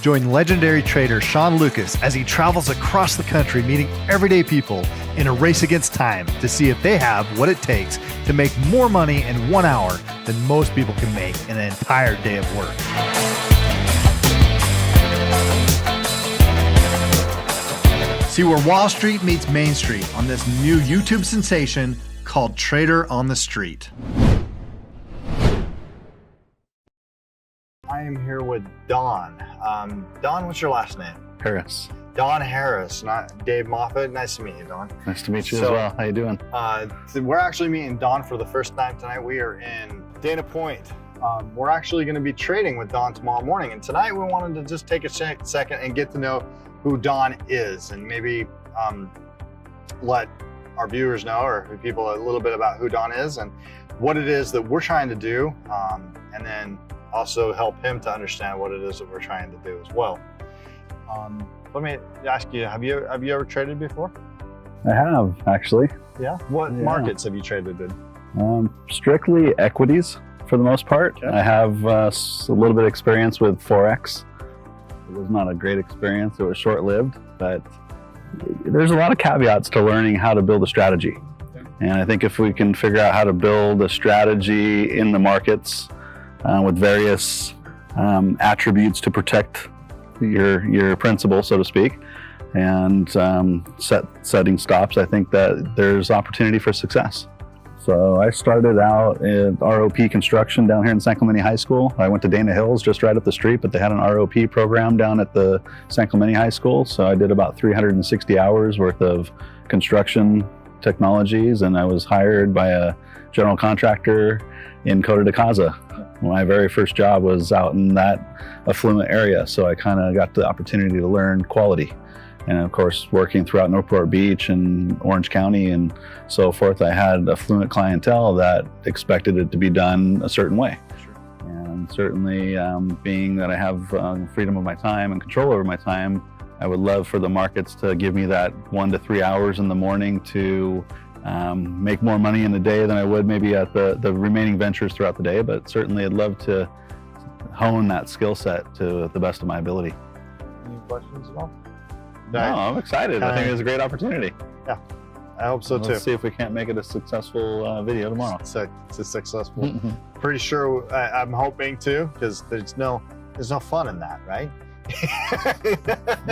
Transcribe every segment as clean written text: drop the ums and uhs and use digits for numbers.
Join legendary trader Sean Lucas as he travels across the country meeting everyday people in a race against time to see if they have what it takes to make more money in 1 hour than most people can make in an entire day of work. See where Wall Street meets Main Street on this new YouTube sensation called Trader on the Street. I am here with Don. Don, what's your last name? Harris. Don Harris, not Dave Moffat. Nice to meet you, Don. Nice to meet you as well. How you doing? We're actually meeting Don for the first time tonight. We are in Dana Point. We're actually going to be trading with Don tomorrow morning. And tonight we wanted to just take a second and get to know who Don is and maybe let our viewers know or people a little bit about who Don is and what it is that we're trying to do. And then also help him to understand what it is that we're trying to do as well. Let me ask you, have you ever traded before? I have, actually. Yeah? What markets have you traded in? Strictly equities for the most part. Okay. I have a little bit of experience with Forex. It was not a great experience. It was short-lived, but there's a lot of caveats to learning how to build a strategy. Okay. And I think if we can figure out how to build a strategy in the markets with various attributes to protect your principal, so to speak, and setting stops, I think that there's opportunity for success. So I started out in ROP construction down here in San Clemente High School. I went to Dana Hills, just right up the street, but they had an ROP program down at the San Clemente High School. So I did about 360 hours worth of construction technologies, and I was hired by a general contractor in Coto de Caza. My very first job was out in that affluent area, so I kind of got the opportunity to learn quality. And of course, working throughout Newport Beach and Orange County and so forth, I had affluent clientele that expected it to be done a certain way. Sure. And certainly, being that I have freedom of my time and control over my time, I would love for the markets to give me that 1 to 3 hours in the morning to make more money in a day than I would maybe at the remaining ventures throughout the day. But certainly, I'd love to hone that skill set to the best of my ability. Any questions at all? No, I'm excited. I think it's a great opportunity. Yeah, I hope so too. Let's see if we can't make it a successful video tomorrow. It's a successful. Pretty sure I'm hoping to, because there's no fun in that, right?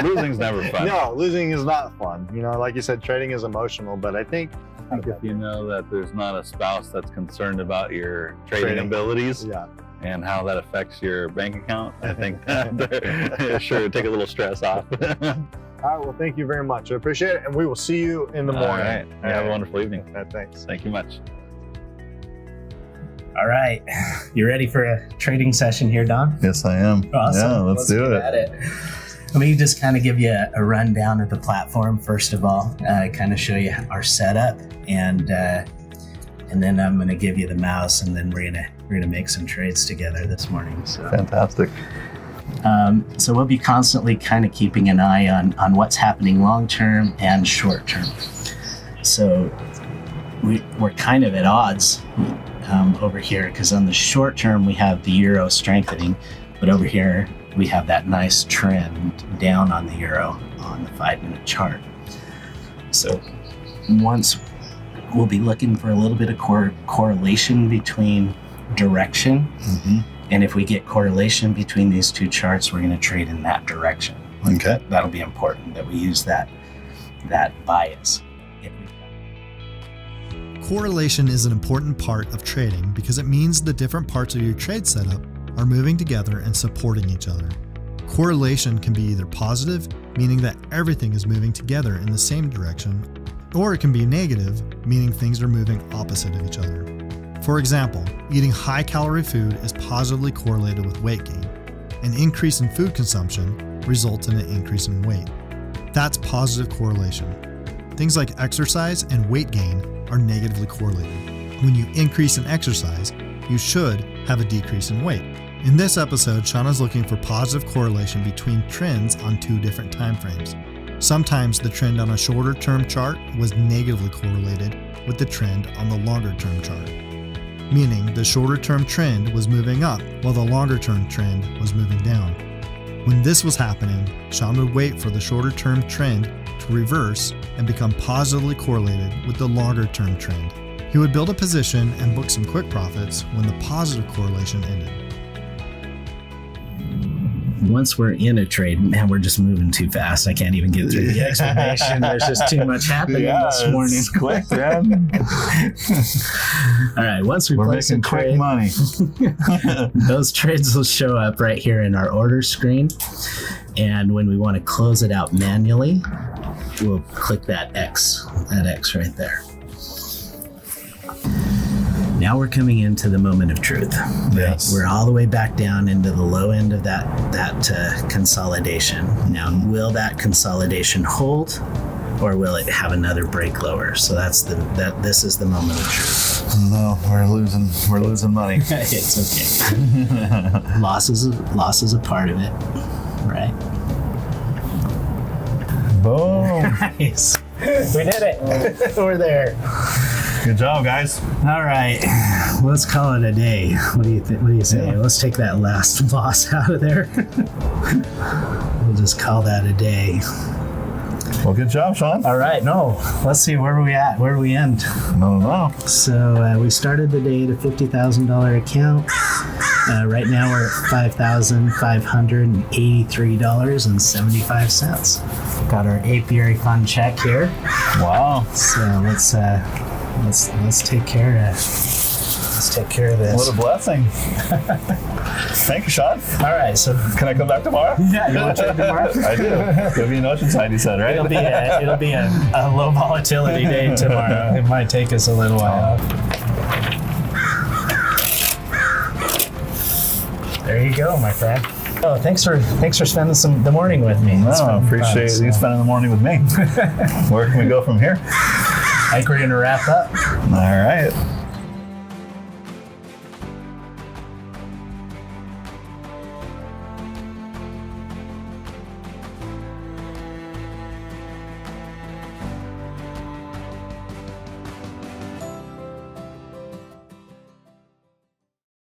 Losing's never fun. No, losing is not fun. You know, like you said, trading is emotional, but I think if you know that there's not a spouse that's concerned about your trading abilities, and how that affects your bank account, I think that sure take a little stress off. All right, well, thank you very much. I appreciate it, and we will see you in the morning. All right. Have a wonderful evening. Thanks. Thank you much. All right. You ready for a trading session here, Don? Yes, I am. Awesome. Yeah, let's do it. At it. Let me just kind of give you a rundown of the platform, first of all, kind of show you our setup, and then I'm going to give you the mouse, and then we're gonna make some trades together this morning. So. Fantastic. So we'll be constantly kind of keeping an eye on what's happening long-term and short-term. So we're kind of at odds over here, because on the short-term we have the euro strengthening, but over here we have that nice trend down on the euro on the 5-minute chart. So once we'll be looking for a little bit of correlation between direction. And if we get correlation between these two charts, we're going to trade in that direction. Okay. That'll be important that we use that bias. Correlation is an important part of trading because it means the different parts of your trade setup are moving together and supporting each other. Correlation can be either positive, meaning that everything is moving together in the same direction, or it can be negative, meaning things are moving opposite of each other. For example, eating high-calorie food is positively correlated with weight gain. An increase in food consumption results in an increase in weight. That's positive correlation. Things like exercise and weight gain are negatively correlated. When you increase in exercise, you should have a decrease in weight. In this episode, Shauna's looking for positive correlation between trends on two different time frames. Sometimes the trend on a shorter-term chart was negatively correlated with the trend on the longer-term chart, meaning the shorter-term trend was moving up while the longer-term trend was moving down. When this was happening, Sean would wait for the shorter term trend to reverse and become positively correlated with the longer term trend. He would build a position and book some quick profits when the positive correlation ended. Once we're in a trade, man, we're just moving too fast. I can't even get through the explanation. There's just too much happening this morning. It's quick, man. All right, once we We're place a making quick trade, money. those trades will show up right here in our order screen. And when we want to close it out manually, we'll click that X right there. Now we're coming into the moment of truth. Yes. We're all the way back down into the low end of that consolidation. Now, will that consolidation hold, or will it have another break lower? So this is the moment of truth. No, we're losing money. It's okay. Loss is a part of it, right? Boom. Nice. We did it. We're there. Good job, guys. All right, let's call it a day. What do you think? What do you say? Yeah. Let's take that last loss out of there. We'll just call that a day. Well, good job, Sean. All right, no, let's see, where are we at? Where do we end? No. So we started the day at a $50,000 account. Right now we're at $5,583.75. Got our apiary fund check here. Wow. So let's take care of this. What a blessing. Thank you, Sean. All right, so Can I come back tomorrow? yeah, you want to trade tomorrow? I do. It'll be in Oceanside, you said, right? It'll be a low volatility day tomorrow. It might take us a little while. There you go, my friend. Oh, thanks for spending the morning with me. It's No, been appreciate fun, you spending the morning with me. Where can we go from here? I think we're gonna wrap up. All right.